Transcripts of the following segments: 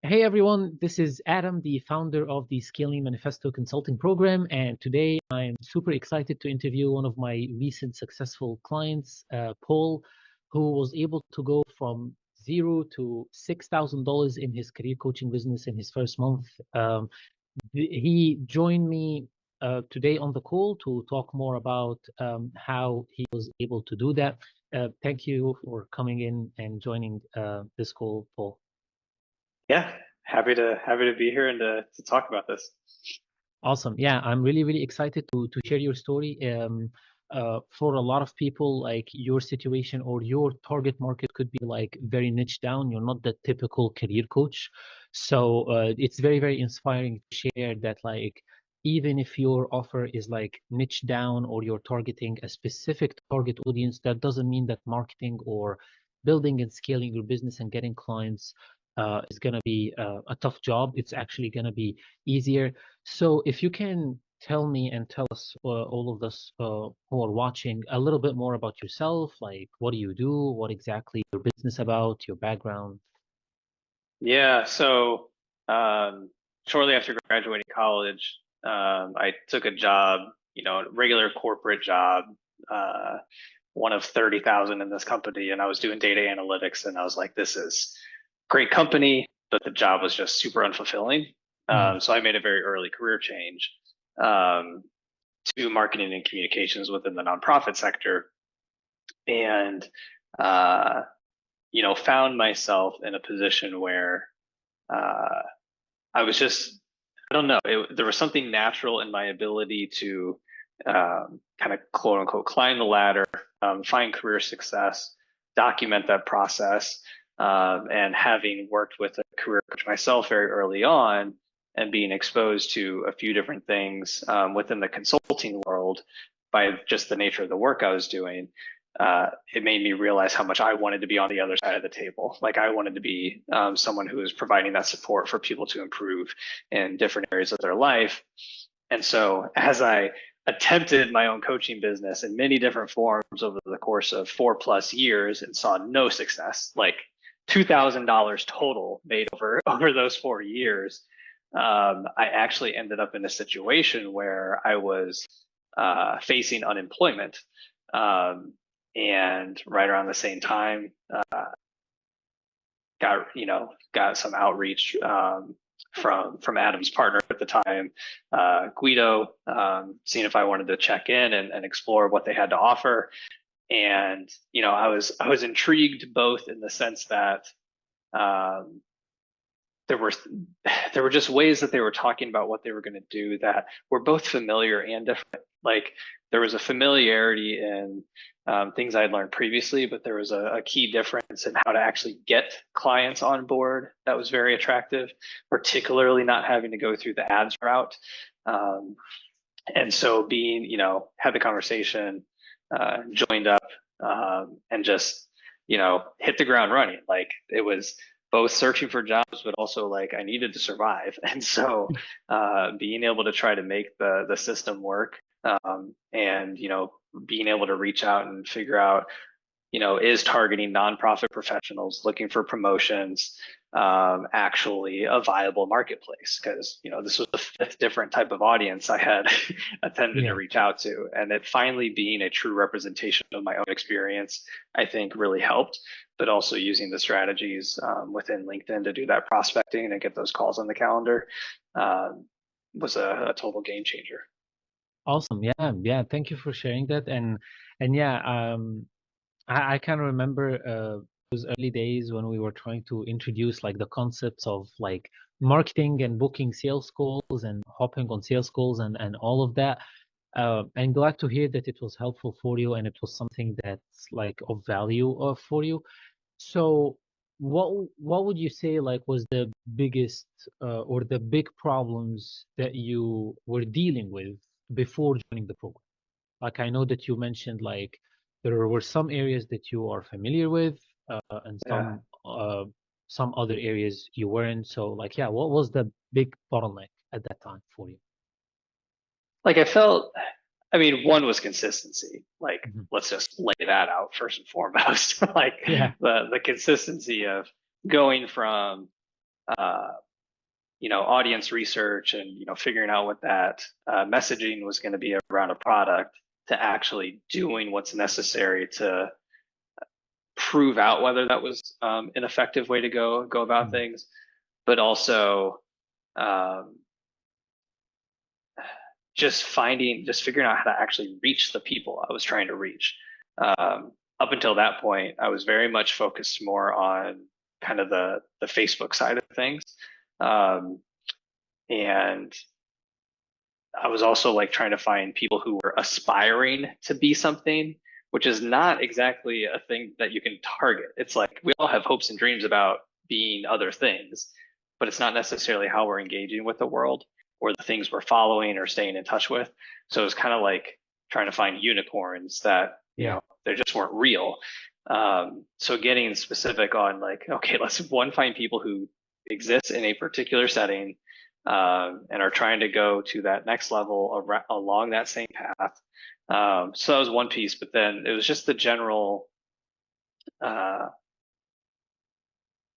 Hey everyone, this is Adam, the founder of the Scaling Manifesto Consulting Program, and today I'm super excited to interview one of my recent successful clients, Paul, who was able to go from zero to $6,000 in his career coaching business in his first month. He joined me today on the call to talk more about how he was able to do that. Thank you for coming in and joining this call, Paul. Yeah, happy to be here and to talk about this. Awesome. Yeah, I'm really, really excited to share your story. For a lot of people, like your situation or your target market could be like very niche down. You're not the typical career coach. So it's very, very inspiring to share that like even if your offer is like niche down or you're targeting a specific target audience, that doesn't mean that marketing or building and scaling your business and getting clients is going to be a tough job. It's actually going to be easier. So if you can tell me and tell us, all of us who are watching, a little bit more about yourself, like what do you do, what exactly your business about, your background. Yeah, so um, shortly after graduating college, I took a job, a regular corporate job, uh, one of 30,000 in this company, and I was doing data analytics, and I was like, this is great company, but the job was just super unfulfilling. Mm, So I made a very early career change um, to marketing and communications within the nonprofit sector, and uh, found myself in a position where uh, I was just, I don't know, there was something natural in my ability to kind of quote unquote climb the ladder, find career success, document that process, and having worked with a career coach myself very early on and being exposed to a few different things within the consulting world by just the nature of the work I was doing, it made me realize how much I wanted to be on the other side of the table. Like I wanted to be someone who is providing that support for people to improve in different areas of their life. And so as I attempted my own coaching business in many different forms over the course of 4+ years and saw no success, like $2,000 total made over those 4 years, I actually ended up in a situation where I was facing unemployment. Um, and right around the same time, got some outreach from Adam's partner at the time, Guido, seeing if I wanted to check in and explore what they had to offer. And I was intrigued both in the sense that um, there were there were just ways that they were talking about what they were going to do that were both familiar and different. Like there was a familiarity in things I had learned previously, but there was a key difference in how to actually get clients on board that was very attractive, particularly not having to go through the ads route. Um, and so had the conversation, joined up, and just, hit the ground running. Like it was both searching for jobs, but also like I needed to survive. And so, being able to try to make the system work, and, being able to reach out and figure out is targeting nonprofit professionals looking for promotions actually a viable marketplace? Because this was the fifth different type of audience I had attempted to yeah. reach out to, and it finally being a true representation of my own experience, I think really helped. But also using the strategies within LinkedIn to do that prospecting and get those calls on the calendar um, was a total game changer. Awesome. Yeah. Yeah. Thank you for sharing that. And yeah, I kind of remember those early days when we were trying to introduce like the concepts of like marketing and booking sales calls and hopping on sales calls and all of that. And glad to hear that it was helpful for you and it was something that's like of value for you. So what would you say like was the biggest or the big problems that you were dealing with before joining the program? Like I know that you mentioned like there were some areas that you are familiar with and Yeah. some other areas you weren't. So like yeah, what was the big bottleneck at that time for you? Like I felt, I mean, one was consistency. Like, Mhm. let's just lay that out first and foremost. Like Yeah. the consistency of going from audience research and, figuring out what that messaging was going to be around a product to actually doing what's necessary to prove out whether that was an effective way to go about things, but also just figuring out how to actually reach the people I was trying to reach. Up until that point, I was very much focused more on kind of the Facebook side of things. And I was also like trying to find people who were aspiring to be something, which is not exactly a thing that you can target. It's like we all have hopes and dreams about being other things, but it's not necessarily how we're engaging with the world or the things we're following or staying in touch with. So it's kind of like trying to find unicorns that, they just weren't real. So getting specific on like, okay, let's find people who exist in a particular setting and are trying to go to that next level along that same path. So that was one piece, but then it was just the general,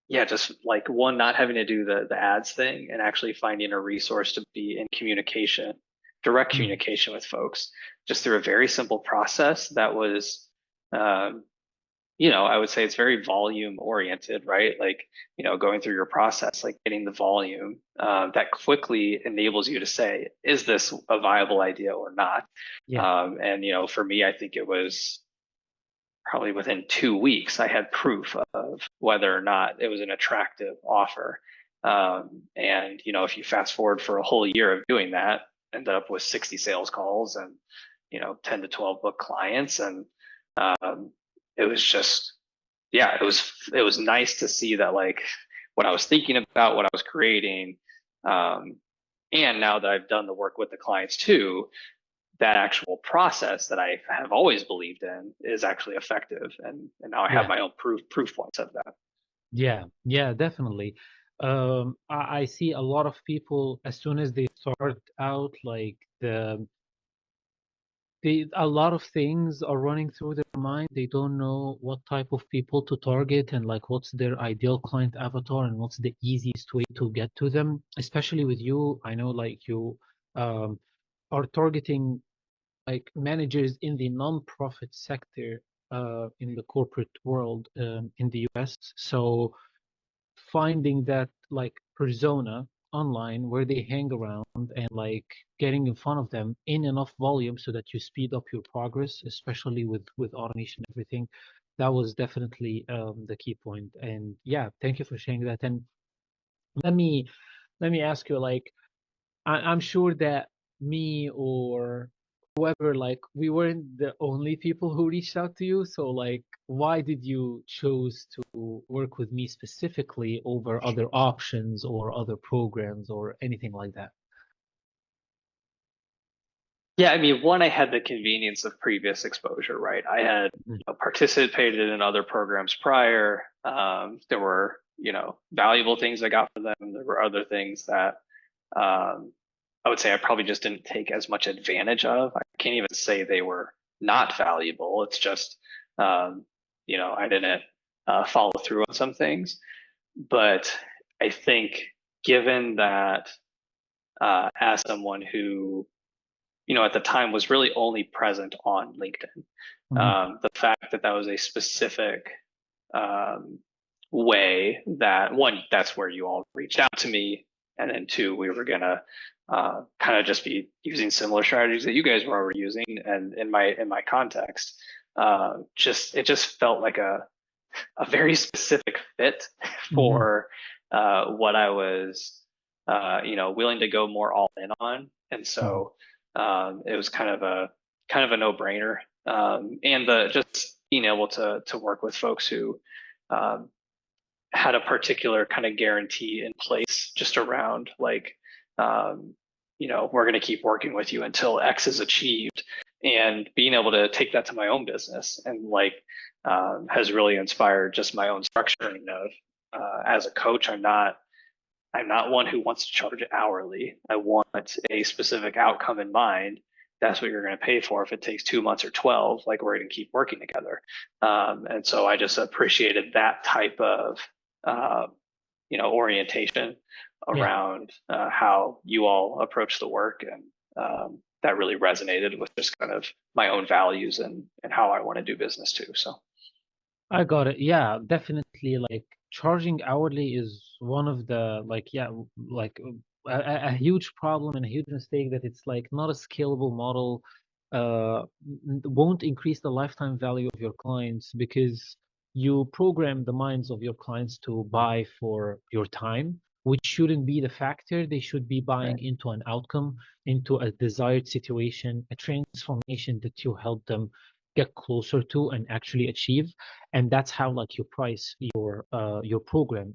just like one, not having to do the ads thing and actually finding a resource to be in communication, direct communication with folks, just through a very simple process that was, I would say it's very volume oriented, right? Like, going through your process, like getting the volume that quickly enables you to say, is this a viable idea or not? And, for me, I think it was probably within 2 weeks, I had proof of whether or not it was an attractive offer. And, if you fast forward for a whole year of doing that, ended up with 60 sales calls and, 10 to 12 book clients. And it was just, it was nice to see that like what I was thinking about, what I was creating. And now that I've done the work with the clients too, that actual process that I have always believed in is actually effective. And now I have my own proof points of that. Yeah, definitely. I see a lot of people as soon as they start out, like a lot of things are running through their mind. They don't know what type of people to target and like what's their ideal client avatar and what's the easiest way to get to them. Especially with you, I know like you are targeting like managers in the non-profit sector in the corporate world in the US. So finding that like persona online where they hang around and like getting in front of them in enough volume so that you speed up your progress, especially with automation and everything. That was definitely the key point. And yeah, thank you for sharing that. And let me ask you, like, I'm sure that me or whoever, like, we weren't the only people who reached out to you. So, like, why did you choose to work with me specifically over other options or other programs or anything like that? Yeah, I mean, one, I had the convenience of previous exposure, right? I had participated in other programs prior. There were, valuable things I got from them. There were other things that I would say I probably just didn't take as much advantage of. I can't even say they were not valuable. It's just, I didn't follow through on some things. But I think given that as someone who at the time was really only present on LinkedIn. The fact that that was a specific way that, one, that's where you all reached out to me, and then two, we were gonna kind of just be using similar strategies that you guys were already using, and in my context, it just felt like a very specific fit for what I was willing to go more all in on, and so it was kind of a no-brainer. And the just being able to work with folks who had a particular kind of guarantee in place just around like, we're going to keep working with you until X is achieved, and being able to take that to my own business and like has really inspired just my own structuring of as a coach. I'm not one who wants to charge hourly. I want a specific outcome in mind. That's what you're going to pay for. If it takes 2 months or 12, like we're going to keep working together. And so I just appreciated that type of orientation Yeah. around how you all approach the work, and that really resonated with just kind of my own values and how I want to do business too. So I got it. Yeah, definitely. Like charging hourly is one of the like yeah, like a huge problem and a huge mistake that it's like not a scalable model. Won't increase the lifetime value of your clients because you program the minds of your clients to buy for your time, which shouldn't be the factor. They should be buying right. into an outcome, into a desired situation, a transformation that you help them get closer to and actually achieve. And that's how like you price your program.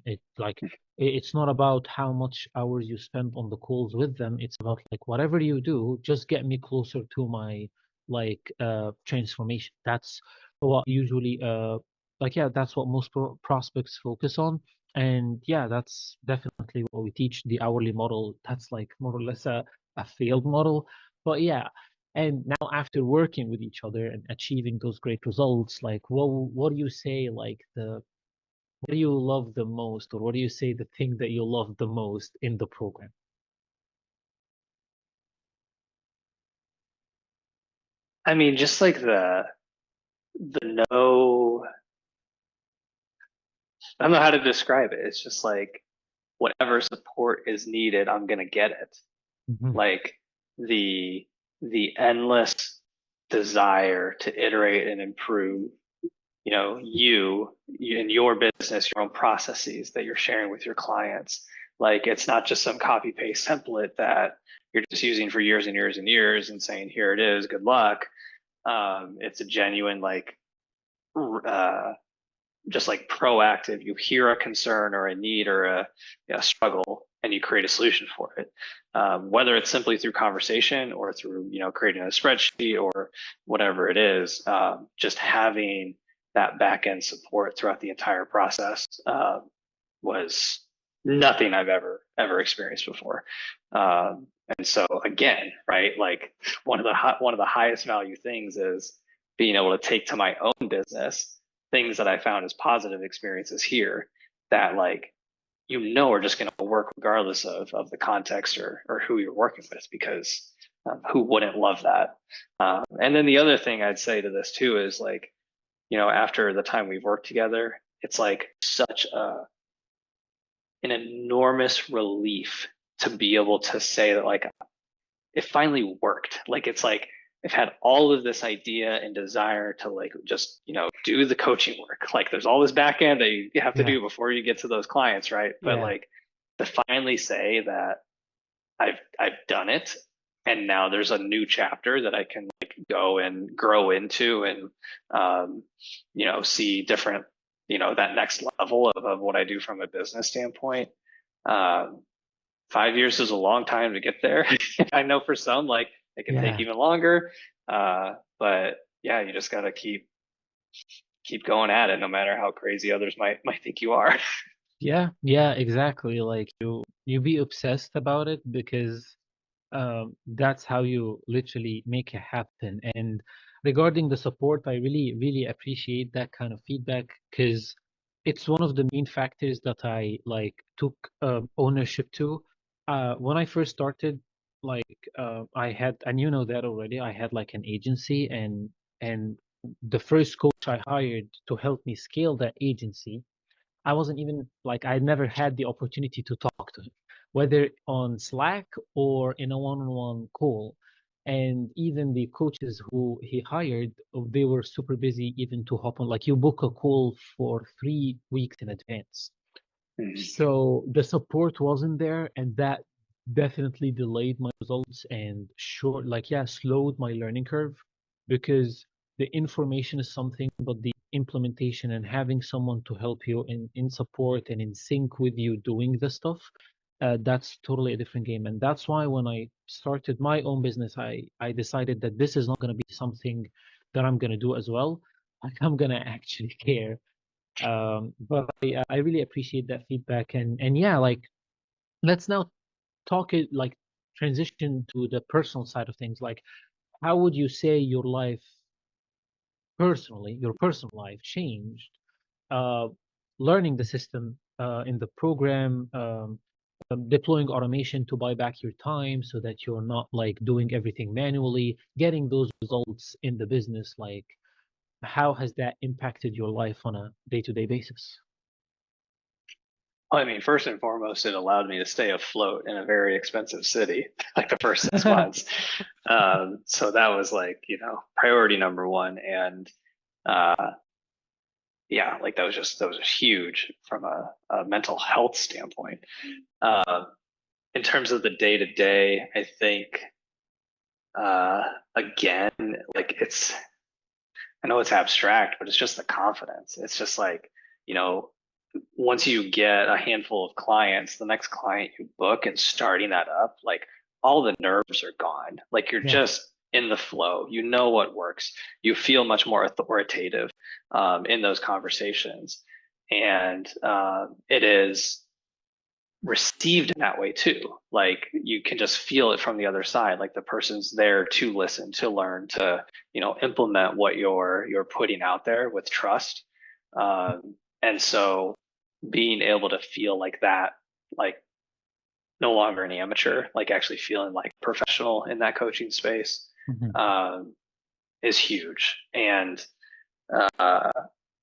It's not about how much hours you spend on the calls with them. It's about like whatever you do, just get me closer to my transformation. That's what usually like yeah, that's what most prospects focus on. And yeah, that's definitely what we teach. The hourly model, that's like more or less a failed model. But yeah, and now after working with each other and achieving those great results, like what do you say like the what do you love the most, or what do you say the thing that you love the most in the program? I mean, just like the no, I don't know how to describe it. It's just like whatever support is needed, I'm gonna get it. Hmm. Like the the endless desire to iterate and improve, you in your business, your own processes that you're sharing with your clients. Like it's not just some copy paste template that you're just using for years and years and years and saying, here it is, good luck. It's a genuine like uh, just like proactive. You hear a concern or a need or a struggle, and you create a solution for it. Whether it's simply through conversation or through creating a spreadsheet or whatever it is, just having that back end support throughout the entire process was nothing I've ever experienced before. And so again, right, like one of the highest value things is being able to take to my own business things that I found as positive experiences here that like are just going to work regardless of the context or who you're working with, because who wouldn't love that? And then the other thing I'd say to this too is like, after the time we've worked together, it's like such an enormous relief to be able to say that like it finally worked. Like it's like I've had all of this idea and desire to like just do the coaching work. Like there's all this back end that you have to Yeah, do before you get to those clients, right? But yeah, like to finally say that I've done it, and now there's a new chapter that I can like go and grow into, and see different, that next level of what I do from a business standpoint. Um, 5 years is a long time to get there. I know for some, like it can take yeah. even longer. But yeah, you just gotta keep going at it, no matter how crazy others might think you are. Yeah, yeah, exactly. Like you be obsessed about it because that's how you literally make it happen. And regarding the support, I really, really appreciate that kind of feedback because it's one of the main factors that I like took ownership to. When I first started, I had, and you know that already, I had like an agency, and the first coach I hired to help me scale that agency, I wasn't even like I never had the opportunity to talk to him, whether on Slack or in a one-on-one call. And even the coaches who he hired, they were super busy even to hop on. Like you book a call for 3 weeks in advance. Mhm. So the support wasn't there, and that definitely delayed my results and yeah, slowed my learning curve because the information is something, but the implementation and having someone to help you in support and in sync with you doing the stuff, that's totally a different game. And that's why when I started my own business, I decided that this is not going to be something that I'm going to do as well. Like I'm going to actually care, but I really appreciate that feedback, and yeah, like let's now talk it like transition to the personal side of things. Like, how would you say your life personally, your personal life changed, uh, learning the system, in the program, deploying automation to buy back your time so that you're not like doing everything manually, getting those results in the business. Like, how has that impacted your life on a day-to-day basis? I mean, first and foremost, it allowed me to stay afloat in a very expensive city, like the first 6 months. So that was like, priority number one. And uh, yeah, like that was huge from a mental health standpoint. Uh, in terms of the day to day, I think, uh, again, like I know it's abstract, but it's just the confidence. It's just like, you know, once you get a handful of clients, the next client you book and starting that up, like all the nerves are gone. Like you're Yeah, just in the flow. You know what works. You feel much more authoritative in those conversations. And it is received in that way too. Like you can just feel it from the other side. Like the person's there to listen, to learn, to implement what you're putting out there with trust. And so being able to feel like that, like no longer an amateur, like actually feeling like professional in that coaching space, hmm, um, is huge. And uh,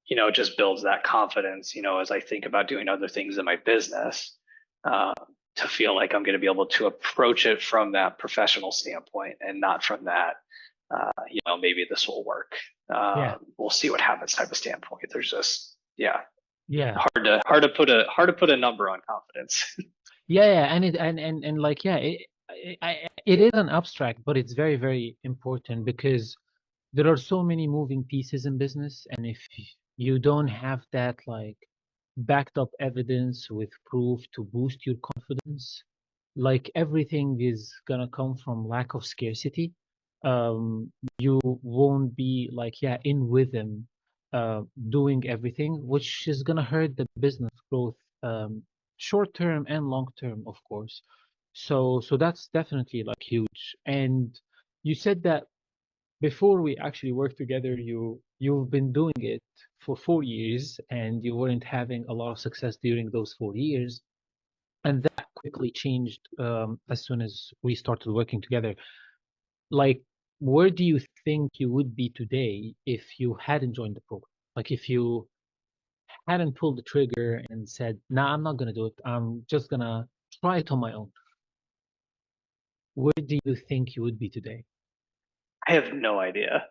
it just builds that confidence, as I think about doing other things in my business, uh, to feel like I'm going to be able to approach it from that professional standpoint and not from that, maybe this will work. yeah, We'll see what happens type of standpoint. There's just, yeah, yeah. hard to put a number on confidence. Yeah, yeah, and and like yeah, it is an abstract, but it's very, very important because there are so many moving pieces in business, and if you don't have that like backed up evidence with proof to boost your confidence, like everything is gonna come from lack of scarcity. You won't be like, yeah, in rhythm, doing everything, which is gonna hurt the business growth, short term and long term, of course. So that's definitely like huge. And you said that before we actually worked together, you've been doing it for 4 years, and you weren't having a lot of success during those 4 years, and that quickly changed as soon as we started working together. Like, where do you think you would be today if you hadn't joined the program? Like, if you hadn't pulled the trigger and said, "Nah, I'm not gonna do it. I'm just gonna try it on my own." Where do you think you would be today? I have no idea.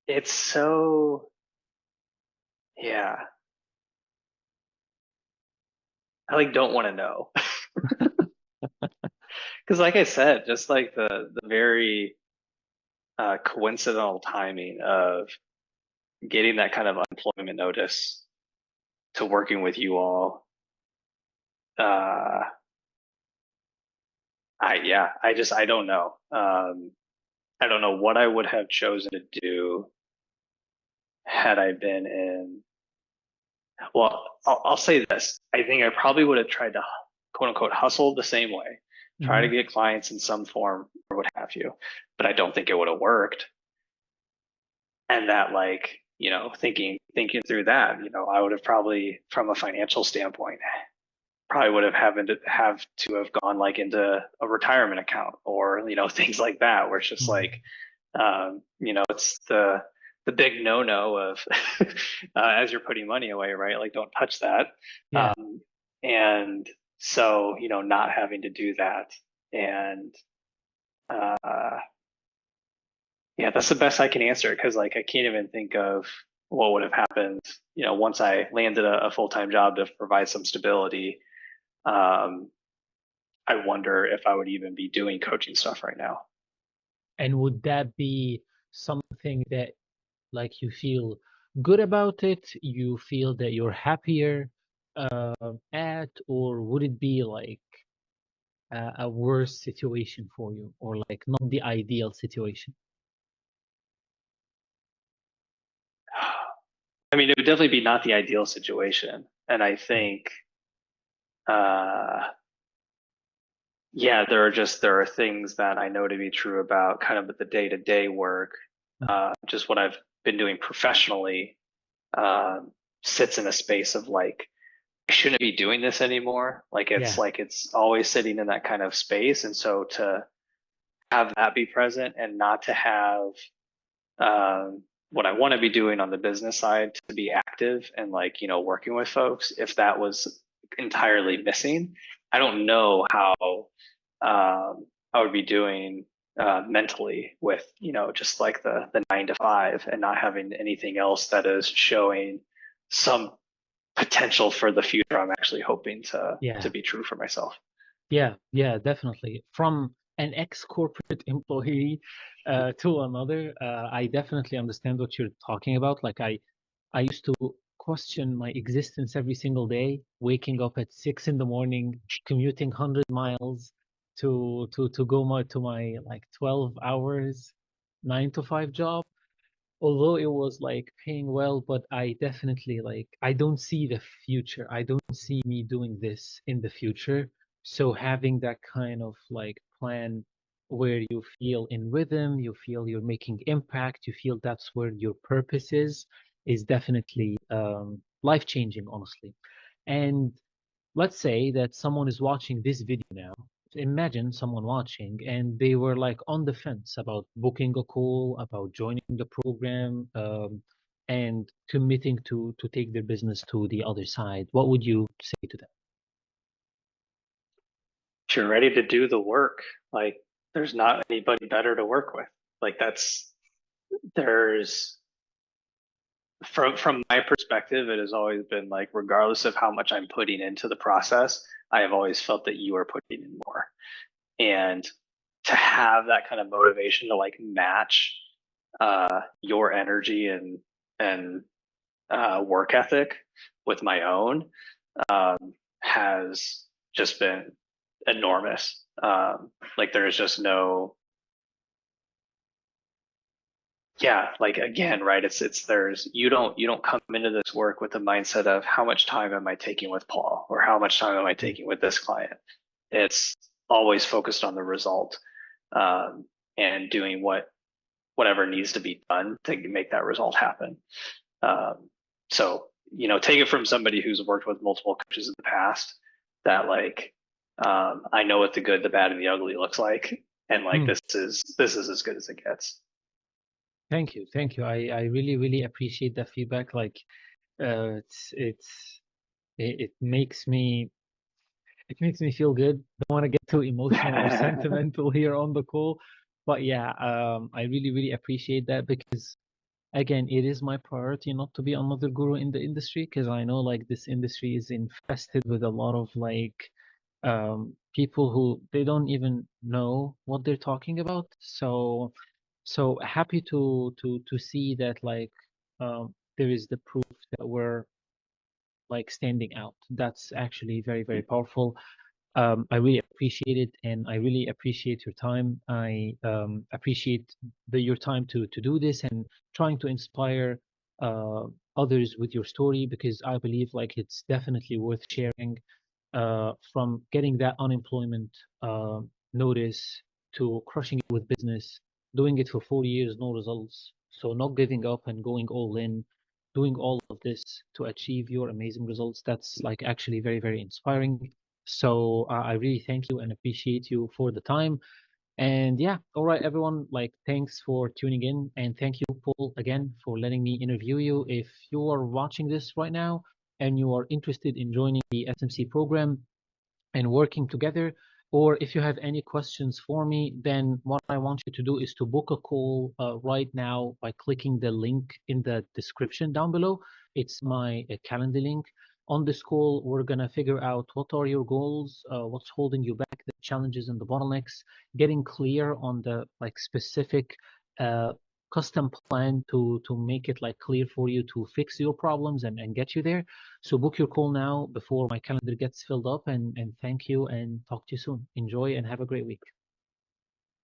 It's so, yeah, I like don't want to know. Because like I said, just like the very coincidental timing of getting that kind of unemployment notice to working with you all, uh, I don't know. I don't know what I would have chosen to do had I been in. Well, I'll say this. I think I probably would have tried to quote unquote hustle the same way, try to Hmm. get clients in some form or what have you, but I don't think it would have worked. And that like, thinking through that, I would have probably from a financial standpoint, probably would have to have gone like into a retirement account or, things like that, where it's just like, it's the big no-no of as you're putting money away, right? Like don't touch that. Yeah. Um, and so, not having to do that. And uh, yeah, that's the best I can answer because like I can't even think of what would have happened, once I landed a full-time job to provide some stability. Um, I wonder if I would even be doing coaching stuff right now. And would that be something that like you feel good about it, you feel that you're happier at, or would it be like a worse situation for you, or like not the ideal situation? I mean, it would definitely be not the ideal situation. And I think, uh, yeah, there are things that I know to be true about kind of the day-to-day work, just what I've been doing professionally. sits in a space of like, I shouldn't be doing this anymore. Yeah. Like it's always sitting in that kind of space. And so to have that be present and not to have what I want to be doing on the business side to be active and like, working with folks, if that was entirely missing, I don't know how I would be doing mentally with, just like the 9 to 5 and not having anything else that is showing some potential for the future I'm actually hoping to Yeah. be true for myself. Yeah, yeah, definitely. From an ex-corporate employee to another, I definitely understand what you're talking about. Like I used to question my existence every single day, waking up at 6 in the morning, commuting 100 miles to go to my like 12 hours, 9 to 5 job. Although it was like paying well, but I definitely like I don't see the future. I don't see me doing this in the future. So having that kind of like plan where you feel in rhythm, you feel you're making impact, you feel that's where your purpose is definitely life-changing, honestly. And let's say that someone is watching this video now. Imagine someone watching and they were like on the fence about booking a call, about joining the program, and committing to take their business to the other side. What would you say to them? If you're ready to do the work, like there's not anybody better to work with. Like there's from my perspective, it has always been like, regardless of how much I'm putting into the process, I have always felt that you are putting in more. And to have that kind of motivation to like match your energy and work ethic with my own has just been enormous. Like there's just no, yeah, like again, right? It's there's you don't come into this work with the mindset of how much time am I taking with Paul or how much time am I Yeah. taking with this client. It's always focused on the result and doing whatever needs to be done to make that result happen. So take it from somebody who's worked with multiple coaches in the past that like I know what the good, the bad, and the ugly looks like, and like Hmm. this is as good as it gets. Thank you, thank you. I really really appreciate that feedback. Like, it makes me feel good. Don't want to get too emotional or sentimental here on the call, but yeah, I really really appreciate that because again, it is my priority not to be another guru in the industry because I know like this industry is infested with a lot of like people who they don't even know what they're talking about. So happy to see that like there is the proof that we're like standing out. That's actually very very powerful. I really appreciate it, and I really appreciate your time. I appreciate your time to do this and trying to inspire uh, others with your story because I believe like it's definitely worth sharing. From getting that unemployment uh, notice to crushing it with business, doing it for 4 years, no results. So not giving up and going all in, doing all of this to achieve your amazing results. That's like actually very, very inspiring. So I really thank you and appreciate you for the time. And yeah, all right, everyone, like thanks for tuning in. And thank you, Paul, again for letting me interview you. If you are watching this right now and you are interested in joining the SMC program, and working together. Or if you have any questions for me, then what I want you to do is to book a call right now by clicking the link in the description down below. It's my calendar link. On this call, we're gonna figure out what are your goals, what's holding you back, the challenges and the bottlenecks, getting clear on the like specific uh, custom plan to make it like clear for you to fix your problems and get you there. So book your call now before my calendar gets filled up and thank you and talk to you soon. Enjoy and have a great week.